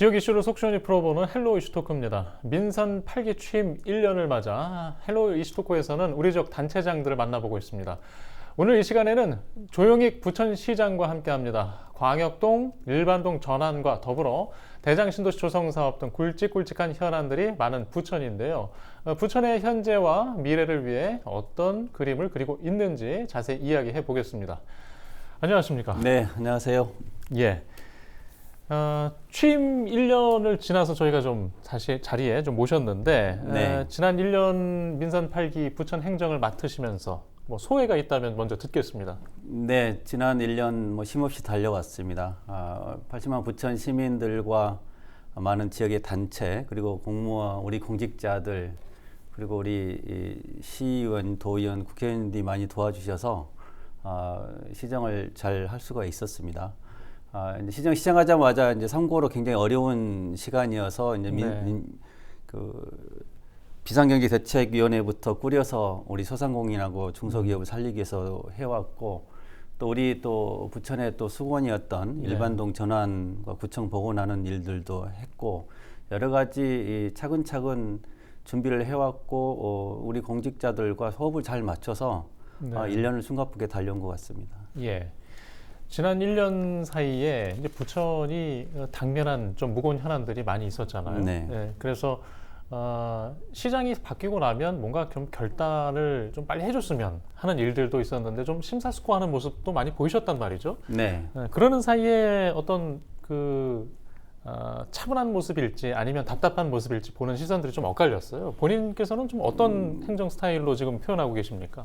지역 이슈를 속 시원히 풀어보는 헬로 이슈 토크입니다. 민선 8기 취임 1년을 맞아 헬로 이슈 토크에서는 우리 지역 단체장들을 만나보고 있습니다. 오늘 이 시간에는 조용익 부천시장과 함께합니다. 광역동, 일반동 전환과 더불어 대장신도시 조성사업 등 굵직굵직한 현안들이 많은 부천인데요. 부천의 현재와 미래를 위해 어떤 그림을 그리고 있는지 자세히 이야기해 보겠습니다. 안녕하십니까? 네, 안녕하세요. 예. 취임 1년을 지나서 저희가 좀 다시 자리에 좀 모셨는데 네. 지난 1년 민선 8기 부천 행정을 맡으시면서 뭐 소회가 있다면 먼저 듣겠습니다. 네, 지난 1년 쉼없이 달려왔습니다. 80만 부천 시민들과 많은 지역의 단체, 그리고 공무원, 우리 공직자들, 그리고 우리 시의원, 도의원, 국회의원들이 많이 도와주셔서 시정을 잘 할 수가 있었습니다. 이제 시정하자마자 이제 선거로 굉장히 어려운 시간이어서 이제 비상경제대책위원회부터 꾸려서 우리 소상공인하고 중소기업을 살리기 위해서 해왔고, 또 우리 또 부천의 또 수건이었던 일반동 전환과 구청 복원하는 일들도 했고, 여러 가지 차근차근 준비를 해왔고, 우리 공직자들과 호흡을 잘 맞춰서 1년을 숨가쁘게 달려온 것 같습니다. 예. 지난 1년 사이에 이제 부천이 당면한 좀 무거운 현안들이 많이 있었잖아요. 네. 예, 그래서 시장이 바뀌고 나면 뭔가 좀 결단을 좀 빨리 해줬으면 하는 일들도 있었는데 좀 심사숙고하는 모습도 많이 보이셨단 말이죠. 네. 그러는 사이에 어떤 차분한 모습일지 아니면 답답한 모습일지 보는 시선들이 좀 엇갈렸어요. 본인께서는 좀 어떤 행정 스타일로 지금 표현하고 계십니까?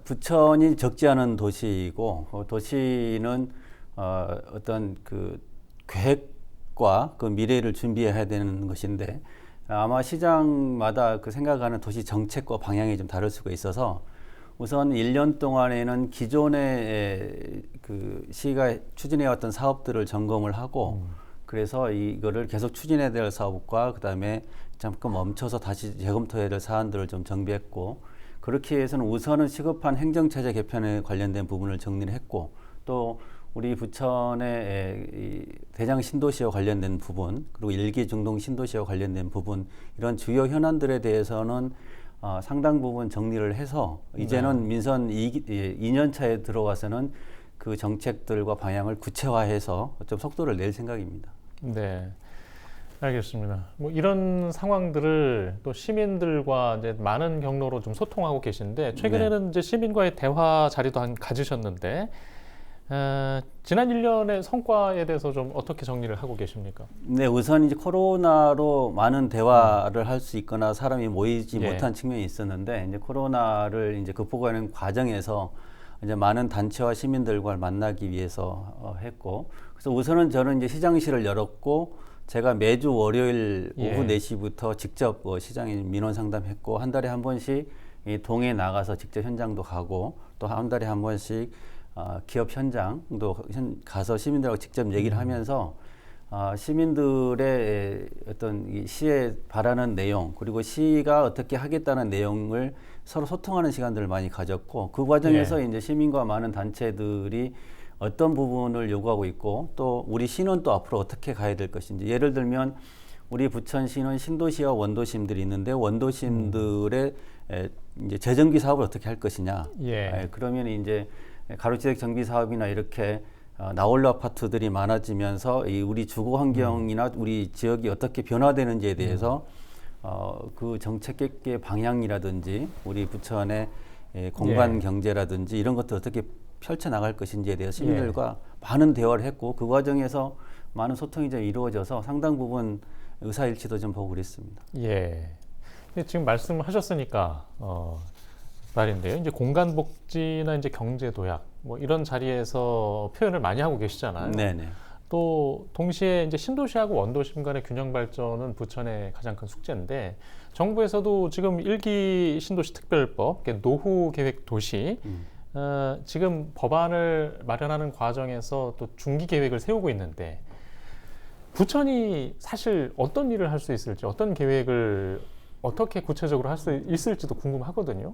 부천이 적지 않은 도시이고, 도시는 어떤 그 계획과 그 미래를 준비해야 되는 것인데, 아마 시장마다 그 생각하는 도시 정책과 방향이 좀 다를 수가 있어서, 우선 1년 동안에는 기존의 그 시가 추진해왔던 사업들을 점검을 하고, 그래서 이거를 계속 추진해야 될 사업과 그다음에 잠깐 멈춰서 다시 재검토해야 될 사안들을 좀 정비했고, 그렇게 해서는 우선은 시급한 행정체제 개편에 관련된 부분을 정리를 했고, 또 우리 부천의 대장 신도시와 관련된 부분, 그리고 일기 중동 신도시와 관련된 부분, 이런 주요 현안들에 대해서는 상당 부분 정리를 해서 이제는 민선 2년 차에 들어와서는 그 정책들과 방향을 구체화해서 좀 속도를 낼 생각입니다. 네. 알겠습니다. 뭐 이런 상황들을 또 시민들과 이제 많은 경로로 좀 소통하고 계신데 최근에는 이제 시민과의 대화 자리도 가지셨는데 지난 1년의 성과에 대해서 좀 어떻게 정리를 하고 계십니까? 네, 우선 이제 코로나로 많은 대화를 할 수 있거나 사람이 모이지 못한 측면이 있었는데, 이제 코로나를 이제 극복하는 과정에서 이제 많은 단체와 시민들과 만나기 위해서 했고, 그래서 우선은 저는 이제 시장실을 열었고, 제가 매주 월요일 오후 4시부터 직접 시장에 민원 상담했고, 한 달에 한 번씩 이 동에 나가서 직접 현장도 가고, 또 한 달에 한 번씩 기업 현장도 가서 시민들하고 직접 얘기를 하면서 시민들의 어떤 이 시에 바라는 내용, 그리고 시가 어떻게 하겠다는 내용을 서로 소통하는 시간들을 많이 가졌고, 그 과정에서 이제 시민과 많은 단체들이 어떤 부분을 요구하고 있고, 또 우리 시는 또 앞으로 어떻게 가야 될 것인지, 예를 들면 우리 부천시는 신도시와 원도심들이 있는데, 원도심들의 이제 재정비 사업을 어떻게 할 것이냐. 그러면 이제 가로지역 정비 사업이나 이렇게 나홀로 아파트들이 많아지면서 이 우리 주거 환경이나 우리 지역이 어떻게 변화되는지에 대해서 그 정책의 방향이라든지 우리 부천의 공간 경제라든지 이런 것들 어떻게 펼쳐 나갈 것인지에 대해서 시민들과 많은 대화를 했고, 그 과정에서 많은 소통이 좀 이루어져서 상당 부분 의사일치도 좀 보고 그랬습니다. 예. 지금 말씀하셨으니까 말인데요. 이제 공간복지나 이제 경제도약 뭐 이런 자리에서 표현을 많이 하고 계시잖아요. 네네. 또 동시에 이제 신도시하고 원도심 간의 균형 발전은 부천의 가장 큰 숙제인데, 정부에서도 지금 1기 신도시 특별법, 노후 계획 도시 지금 법안을 마련하는 과정에서 또 중기 계획을 세우고 있는데, 부천이 사실 어떤 일을 할 수 있을지, 어떤 계획을 어떻게 구체적으로 할 수 있을지도 궁금하거든요.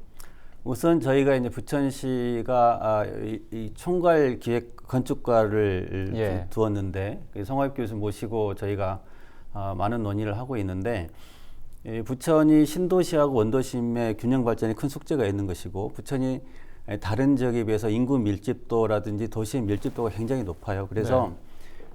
우선 저희가 이제 부천시가 이 총괄 기획 건축가를 예. 두었는데 그 성화입 교수 모시고 저희가 많은 논의를 하고 있는데 이 부천이 신도시하고 원도심의 균형 발전에 큰 숙제가 있는 것이고 부천이 다른 지역에 비해서 인구 밀집도라든지 도시의 밀집도가 굉장히 높아요. 그래서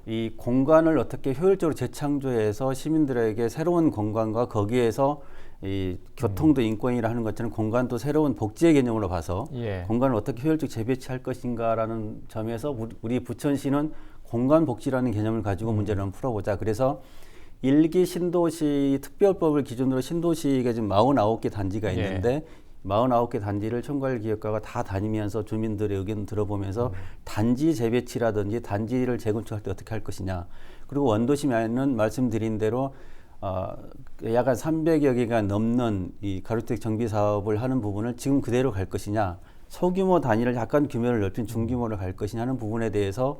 이 공간을 어떻게 효율적으로 재창조해서 시민들에게 새로운 공간과 거기에서 이 교통도 인권이라 하는 것처럼 공간도 새로운 복지의 개념으로 봐서 예. 공간을 어떻게 효율적으로 재배치할 것인가라는 점에서 우리 부천시는 공간 복지라는 개념을 가지고 문제를 한번 풀어보자. 그래서 일기 신도시 특별법을 기준으로 신도시가 지금 49개 단지가 있는데 49개 단지를 총괄기획과가 다 다니면서 주민들의 의견을 들어보면서 단지 재배치라든지 단지를 재건축할 때 어떻게 할 것이냐. 그리고 원도심에는 말씀드린 대로 약간 300여 개가 넘는 이 가로주택 정비 사업을 하는 부분을 지금 그대로 갈 것이냐, 소규모 단위를 약간 규모를 넓힌 중규모로 갈 것이냐 하는 부분에 대해서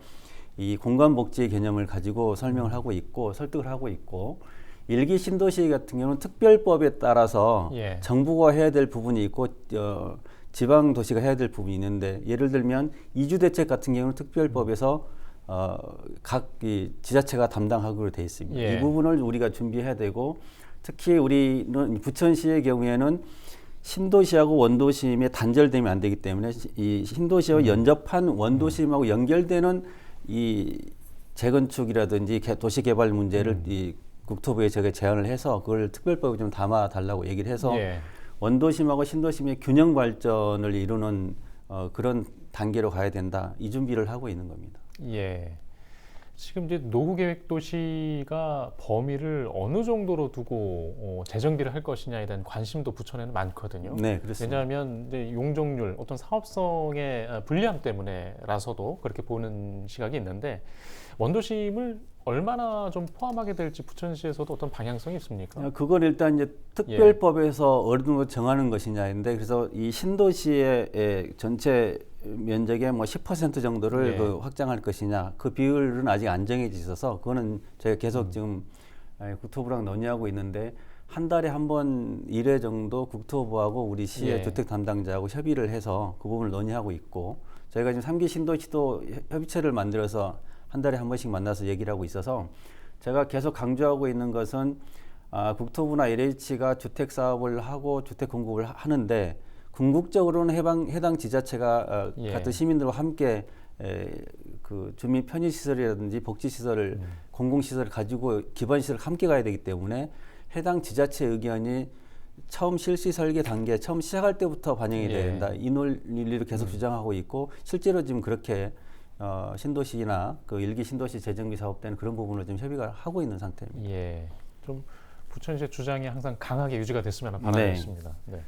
이 공간복지의 개념을 가지고 설명을 하고 있고 설득을 하고 있고, 일기 신도시 같은 경우는 특별법에 따라서 예. 정부가 해야 될 부분이 있고 지방 도시가 해야 될 부분이 있는데, 예를 들면 이주대책 같은 경우는 특별법에서 각 이 지자체가 담당하기로 되어 있습니다. 예. 이 부분을 우리가 준비해야 되고, 특히 우리는 부천시의 경우에는 신도시하고 원도심에 단절되면 안 되기 때문에 이 신도시와 연접한 원도심하고 연결되는 이 재건축이라든지 도시개발 문제를 이 국토부에 제가 제안을 해서 그걸 특별법에 좀 담아 달라고 얘기를 해서 예. 원도심하고 신도심의 균형 발전을 이루는 그런 단계로 가야 된다. 이 준비를 하고 있는 겁니다. 예. 지금 이제 노후계획도시가 범위를 어느 정도로 두고 재정비를 할 것이냐에 대한 관심도 부천에는 많거든요. 네, 그렇습니다. 왜냐하면 이제 용적률, 어떤 사업성의 불리함 때문에라서도 그렇게 보는 시각이 있는데, 원도심을 얼마나 좀 포함하게 될지 부천시에서도 어떤 방향성이 있습니까? 그건 일단 이제 특별법에서 어느 정도 정하는 것이냐인데, 그래서 이 신도시의 전체 면적의 뭐 10% 정도를 예. 그 확장할 것이냐, 그 비율은 아직 안 정해져 있어서 그거는 저희가 계속 지금 국토부랑 논의하고 있는데, 한 달에 한 번 1회 정도 국토부하고 우리 시의 예. 주택 담당자하고 협의를 해서 그 부분을 논의하고 있고, 저희가 지금 3기 신도시도 협의체를 만들어서 한 달에 한 번씩 만나서 얘기를 하고 있어서, 제가 계속 강조하고 있는 것은 국토부나 LH가 주택 사업을 하고 주택 공급을 하는데, 궁극적으로는 해당 지자체가 예. 같은 시민들과 함께 그 주민 편의 시설이라든지 복지 시설을 공공 시설을 가지고 기반 시설을 함께 가야 되기 때문에 해당 지자체 의견이 처음 실시 설계 단계 처음 시작할 때부터 반영이 돼야 된다. 이 논리를 계속 주장하고 있고, 실제로 지금 그렇게 신도시나 그 일기 신도시 재정비 사업 때는 그런 부분을 좀 협의가 하고 있는 상태입니다. 예. 좀 부천시의 주장이 항상 강하게 유지가 됐으면 바라겠습니다. 네.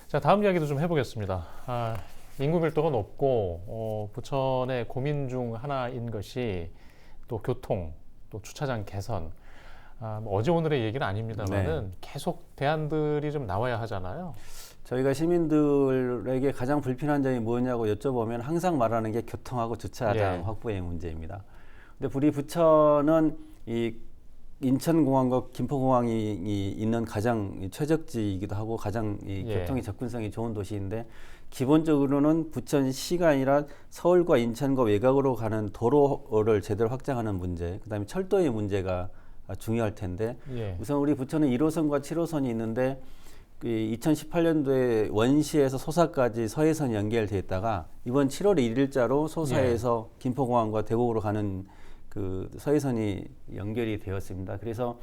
자, 다음 이야기도 좀 해보겠습니다. 인구 밀도가 높고 부천의 고민 중 하나인 것이 또 교통, 또 주차장 개선. 뭐 어제 오늘의 얘기는 아닙니다만은 계속 대안들이 좀 나와야 하잖아요. 저희가 시민들에게 가장 불편한 점이 뭐냐고 여쭤보면 항상 말하는 게 교통하고 주차장 확보의 문제입니다. 근데 우리 부천은 이 인천공항과 김포공항이 있는 가장 최적지이기도 하고 가장 이 교통의 접근성이 좋은 도시인데, 기본적으로는 부천시가 아니라 서울과 인천과 외곽으로 가는 도로를 제대로 확장하는 문제, 그다음에 철도의 문제가 중요할 텐데, 우선 우리 부천은 1호선과 7호선이 있는데 2018년도에 원시에서 소사까지 서해선이 연결돼 있다가 이번 7월 1일자로 소사에서 김포공항과 대구로 가는 그 서해선이 연결이 되었습니다. 그래서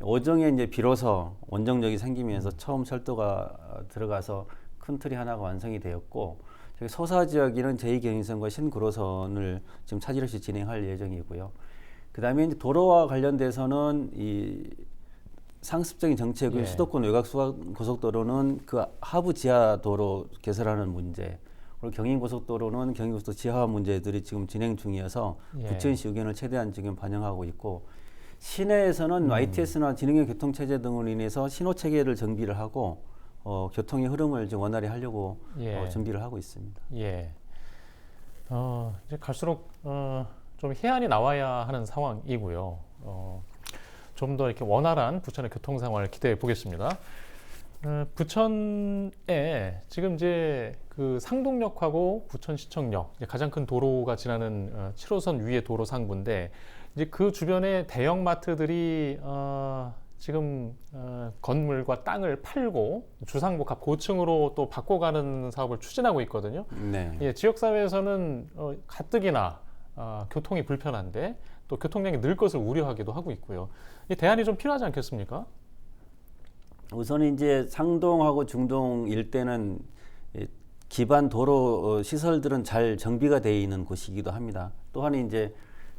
오정에 이제 비로소 원정역이 생기면서 처음 철도가 들어가서 큰 틀이 하나가 완성이 되었고, 저희 소사 지역에는 제2경인선과 신구로선을 지금 차질 없이 진행할 예정이고요. 그다음에 이제 도로와 관련돼서는 이 상습적인 정책은 수도권 외곽 고속도로는 그 하부 지하 도로 개설하는 문제, 그리고 경인고속도로는 경인고속도로 지하화 문제들이 지금 진행 중이어서 부천시 의견을 최대한 지금 반영하고 있고, 시내에서는 YTS나 지능형 교통체제 등으로 인해서 신호체계를 정비를 하고 교통의 흐름을 좀 원활히 하려고 준비를 하고 있습니다. 예. 이제 갈수록 좀 해안이 나와야 하는 상황이고요. 좀 더 이렇게 원활한 부천의 교통 상황을 기대해 보겠습니다. 부천에 지금 이제 그 상동역하고 부천시청역 이제 가장 큰 도로가 지나는 7호선 위의 도로 상부인데 이제 그 주변에 대형 마트들이 지금 건물과 땅을 팔고 주상복합 고층으로 또 바꿔가는 사업을 추진하고 있거든요. 네. 예, 지역사회에서는 가뜩이나 교통이 불편한데 또 교통량이 늘 것을 우려하기도 하고 있고요. 이 대안이 좀 필요하지 않겠습니까? 우선 이제 상동하고 중동 일대는 기반 도로 시설들은 잘 정비가 되어 있는 곳이기도 합니다. 또한 이제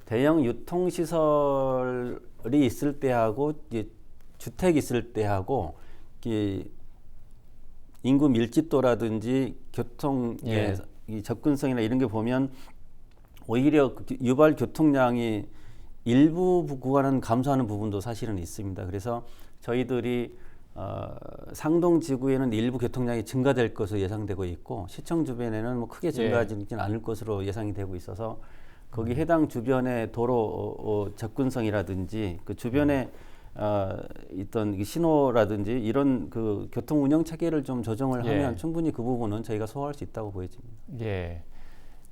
대형 유통 시설이 있을 때하고 이제 주택 있을 때하고 인구 밀집도라든지 교통의 예. 이 접근성이나 이런 게 보면 오히려 유발 교통량이 일부 구간은 감소하는 부분도 사실은 있습니다. 그래서 저희들이 상동 지구에는 일부 교통량이 증가될 것으로 예상되고 있고 시청 주변에는 뭐 크게 증가하지는 않을 것으로 예상이 되고 있어서 거기 해당 주변의 도로 접근성이라든지 그 주변에 있던 신호라든지 이런 그 교통 운영 체계를 좀 조정을 예. 하면 충분히 그 부분은 저희가 소화할 수 있다고 보여집니다. 예.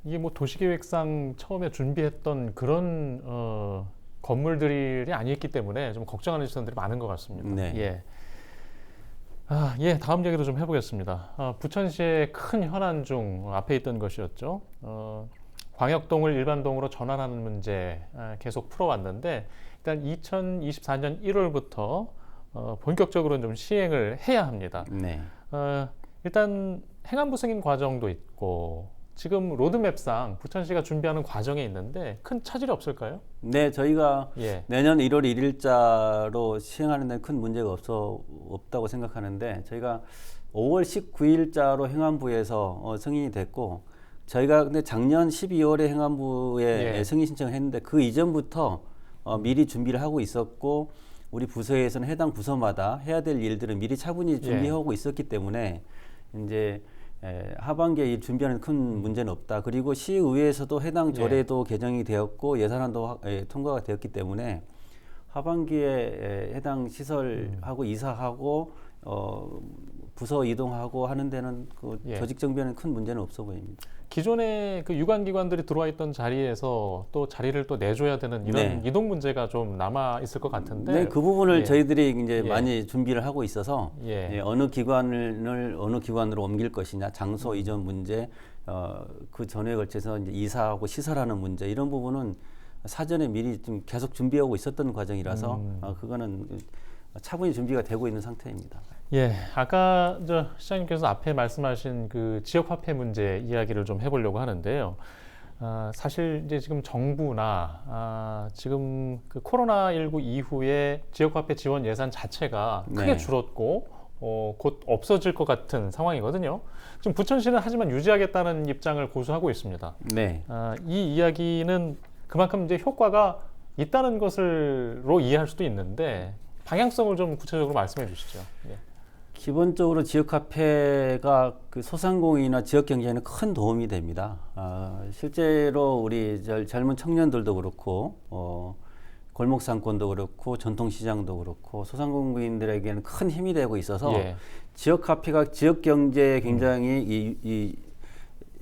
이게 뭐 도시계획상 처음에 준비했던 그런 건물들이 아니었기 때문에 좀 걱정하는 시선들이 많은 것 같습니다. 네. 예. 예, 다음 얘기도 좀 해보겠습니다. 부천시의 큰 현안 중 앞에 있던 것이었죠. 광역동을 일반동으로 전환하는 문제 계속 풀어왔는데 일단 2024년 1월부터 본격적으로 좀 시행을 해야 합니다. 네. 일단 행안부 승인 과정도 있고 지금 로드맵상 부천시가 준비하는 과정에 있는데 큰 차질이 없을까요? 네, 저희가 예. 내년 1월 1일자로 시행하는 데는 큰 문제가 없다고 생각하는데 저희가 5월 19일자로 행안부에서 승인이 됐고 저희가 근데 작년 12월에 행안부에 예. 승인 신청을 했는데 그 이전부터 미리 준비를 하고 있었고 우리 부서에서는 해당 부서마다 해야 될 일들을 미리 차분히 준비하고 있었기 때문에 이제 하반기에 이 준비하는 큰 문제는 없다. 그리고 시의회에서도 해당 조례도 개정이 되었고 예산안도 통과가 되었기 때문에 하반기에 해당 시설하고 이사하고 부서 이동하고 하는 데는 그 조직 정비하는 큰 문제는 없어 보입니다. 기존에 그 유관기관들이 들어와 있던 자리에서 또 자리를 또 내줘야 되는 이런 이동 문제가 좀 남아 있을 것 같은데. 네, 그 부분을 저희들이 이제 많이 준비를 하고 있어서 어느 기관을 어느 기관으로 옮길 것이냐, 장소 이전 문제, 그 전에 걸쳐서 이제 이사하고 시설하는 문제 이런 부분은 사전에 미리 좀 계속 준비하고 있었던 과정이라서 그거는 차분히 준비가 되고 있는 상태입니다. 예, 아까 시장님께서 앞에 말씀하신 그 지역화폐 문제 이야기를 좀 해보려고 하는데요. 사실 이제 지금 정부나 지금 그 코로나19 이후에 지역화폐 지원 예산 자체가 크게 줄었고 곧 없어질 것 같은 상황이거든요. 지금 부천시는 하지만 유지하겠다는 입장을 고수하고 있습니다. 네. 이 이야기는 그만큼 이제 효과가 있다는 것으로 이해할 수도 있는데 방향성을 좀 구체적으로 말씀해 주시죠. 예. 기본적으로 지역화폐가 그 소상공인이나 지역경제에는 큰 도움이 됩니다. 실제로 우리 젊은 청년들도 그렇고 골목상권도 그렇고 전통시장도 그렇고 소상공인들에게는 큰 힘이 되고 있어서 지역화폐가 지역경제에 굉장히 이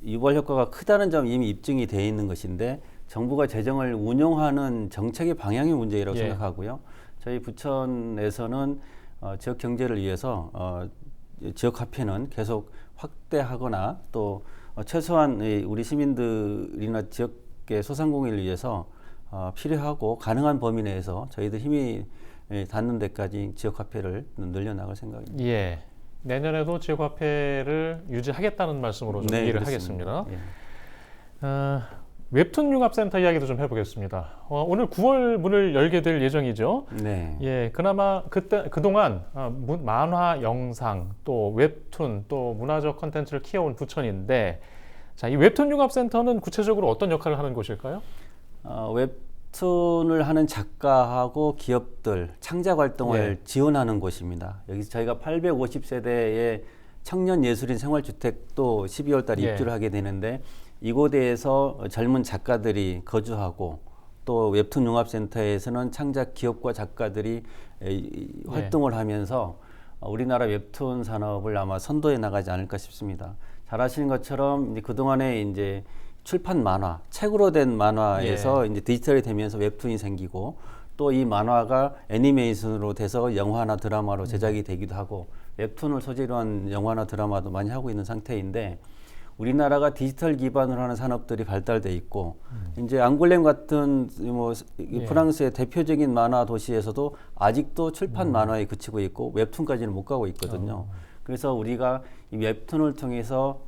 유발 효과가 크다는 점 이미 입증이 되어 있는 것인데 정부가 재정을 운용하는 정책의 방향의 문제라고 생각하고요. 저희 부천에서는 지역 경제를 위해서 지역 화폐는 계속 확대하거나 또 최소한 우리 시민들이나 지역의 소상공인을 위해서 필요하고 가능한 범위 내에서 저희들 힘이 닿는 데까지 지역 화폐를 늘려나갈 생각입니다. 예. 내년에도 지역 화폐를 유지하겠다는 말씀으로 좀 이해를 하겠습니다. 웹툰 융합센터 이야기도 좀 해보겠습니다. 오늘 9월 문을 열게 될 예정이죠. 네. 예, 그나마 그동안 만화, 영상, 또 웹툰, 또 문화적 컨텐츠를 키워온 부천인데, 자, 이 웹툰 융합센터는 구체적으로 어떤 역할을 하는 곳일까요? 웹툰을 하는 작가하고 기업들 창작 활동을 지원하는 곳입니다. 여기서 저희가 850세대의 청년 예술인 생활주택도 12월 달에 입주를 하게 되는데 이곳에서 젊은 작가들이 거주하고 또 웹툰 융합센터에서는 창작 기업과 작가들이 활동을 하면서 우리나라 웹툰 산업을 아마 선도해 나가지 않을까 싶습니다. 잘 아시는 것처럼 이제 그동안에 이제 출판 만화, 책으로 된 만화에서 이제 디지털이 되면서 웹툰이 생기고 또 이 만화가 애니메이션으로 돼서 영화나 드라마로 제작이 되기도 하고 웹툰을 소재로 한 영화나 드라마도 많이 하고 있는 상태인데 우리나라가 디지털 기반으로 하는 산업들이 발달돼 있고 이제 앙골렘 같은 뭐 프랑스의 대표적인 만화 도시에서도 아직도 출판 만화에 그치고 있고 웹툰까지는 못 가고 있거든요. 그래서 우리가 이 웹툰을 통해서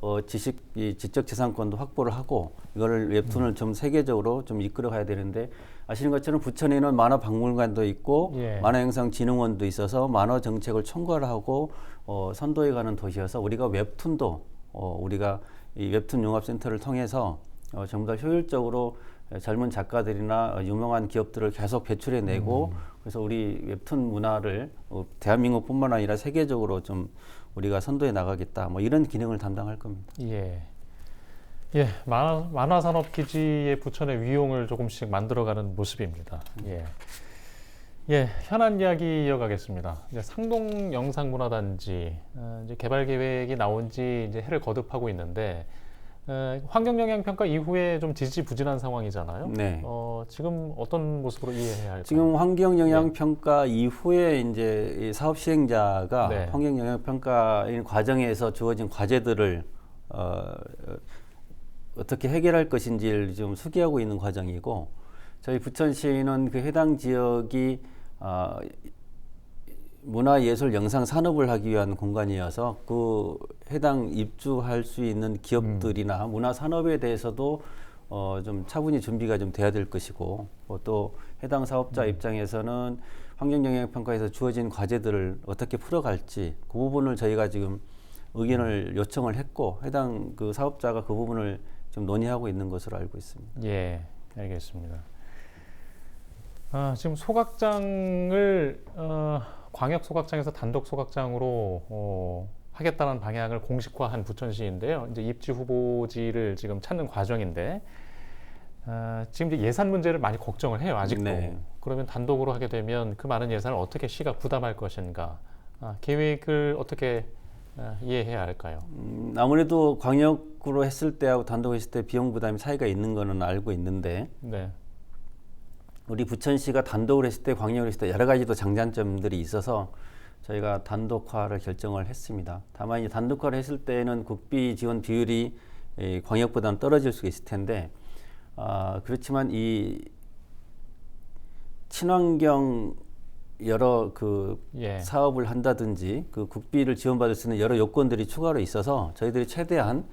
지적재산권도 확보를 하고 이거를 웹툰을 좀 세계적으로 좀 이끌어 가야 되는데 아시는 것처럼 부천에는 만화박물관도 있고 만화영상진흥원도 있어서 만화 정책을 총괄하고 선도해 가는 도시여서 우리가 웹툰도 우리가 이 웹툰 융합센터를 통해서 전부 다 효율적으로 젊은 작가들이나 유명한 기업들을 계속 배출해내고 그래서 우리 웹툰 문화를 대한민국뿐만 아니라 세계적으로 좀 우리가 선도해 나가겠다. 뭐 이런 기능을 담당할 겁니다. 예. 예, 만화 산업 기지의 부천의 위용을 조금씩 만들어가는 모습입니다. 예. 예, 현안 이야기 이어가겠습니다. 이제 상동 영상문화단지 이제 개발 계획이 나온 지 이제 해를 거듭하고 있는데 환경 영향 평가 이후에 좀 지지부진한 상황이잖아요. 네. 지금 어떤 모습으로 이해해야 할까요? 지금 환경 영향 평가 이후에 이제 이 사업 시행자가 환경 영향 평가인 과정에서 주어진 과제들을 어떻게 해결할 것인지를 좀 수기하고 있는 과정이고 저희 부천시는 그 해당 지역이 문화예술 영상 산업을 하기 위한 공간이어서 그 해당 입주할 수 있는 기업들이나 문화 산업에 대해서도 좀 차분히 준비가 좀 돼야 될 것이고 또 해당 사업자 입장에서는 환경 영향 평가에서 주어진 과제들을 어떻게 풀어갈지 그 부분을 저희가 지금 의견을 요청을 했고 해당 그 사업자가 그 부분을 좀 논의하고 있는 것으로 알고 있습니다. 예, 알겠습니다. 지금 소각장을 광역 소각장에서 단독 소각장으로 하겠다는 방향을 공식화한 부천시인데요. 이제 입지 후보지를 지금 찾는 과정인데 지금 이제 예산 문제를 많이 걱정을 해요. 아직도. 네. 그러면 단독으로 하게 되면 그 많은 예산을 어떻게 시가 부담할 것인가? 계획을 어떻게 이해해야 할까요? 아무래도 광역으로 했을 때하고 단독 했을 때 비용 부담이 차이가 있는 거는 알고 있는데 네. 우리 부천시가 단독으로 했을 때 광역으로 했을 때 여러 가지 또 장단점들이 있어서 저희가 단독화를 결정을 했습니다. 다만 이제 단독화를 했을 때는 국비 지원 비율이 광역보다는 떨어질 수 있을 텐데 그렇지만 이 친환경 여러 그 사업을 한다든지 그 국비를 지원받을 수 있는 여러 요건들이 추가로 있어서 저희들이 최대한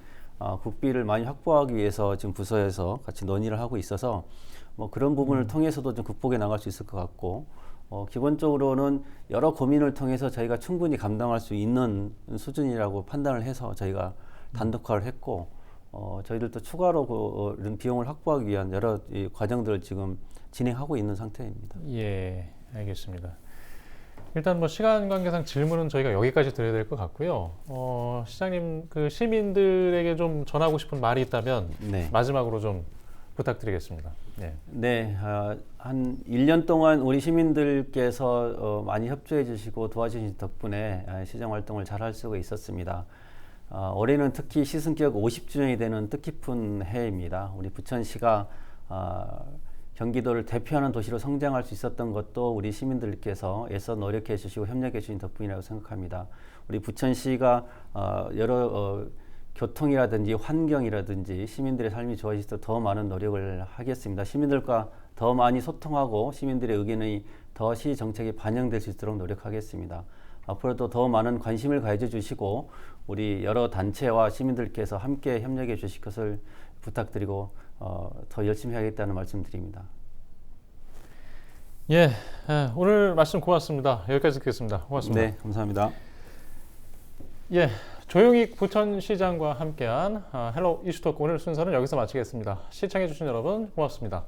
국비를 많이 확보하기 위해서 지금 부서에서 같이 논의를 하고 있어서 뭐 그런 부분을 통해서도 좀 극복해 나갈 수 있을 것 같고 기본적으로는 여러 고민을 통해서 저희가 충분히 감당할 수 있는 수준이라고 판단을 해서 저희가 단독화를 했고 저희들도 추가로 이런 비용을 확보하기 위한 여러 이 과정들을 지금 진행하고 있는 상태입니다. 예, 알겠습니다. 일단 뭐 시간 관계상 질문은 저희가 여기까지 드려야 될 것 같고요. 시장님 그 시민들에게 좀 전하고 싶은 말이 있다면 마지막으로 좀 부탁드리겠습니다. 네, 한 1년 동안 우리 시민들께서 많이 협조해 주시고 도와주신 덕분에 시장 활동을 잘 할 수가 있었습니다. 올해는 특히 시승기억 50주년이 되는 뜻깊은 해입니다. 우리 부천시가 경기도를 대표하는 도시로 성장할 수 있었던 것도 우리 시민들께서 애써 노력해 주시고 협력해 주신 덕분이라고 생각합니다. 우리 부천시가 여러 교통이라든지 환경이라든지 시민들의 삶이 좋아지도록 더 많은 노력을 하겠습니다. 시민들과 더 많이 소통하고 시민들의 의견이 더 시 정책에 반영될 수 있도록 노력하겠습니다. 앞으로도 더 많은 관심을 가져 주시고 우리 여러 단체와 시민들께서 함께 협력해 주실 것을 부탁드리고 더 열심히 하겠다는 말씀드립니다. 예, 오늘 말씀 고맙습니다. 여기까지 듣겠습니다. 고맙습니다. 네, 감사합니다. 예, 조용익 부천시장과 함께한 헬로 이슈토크 오늘 순서는 여기서 마치겠습니다. 시청해주신 여러분 고맙습니다.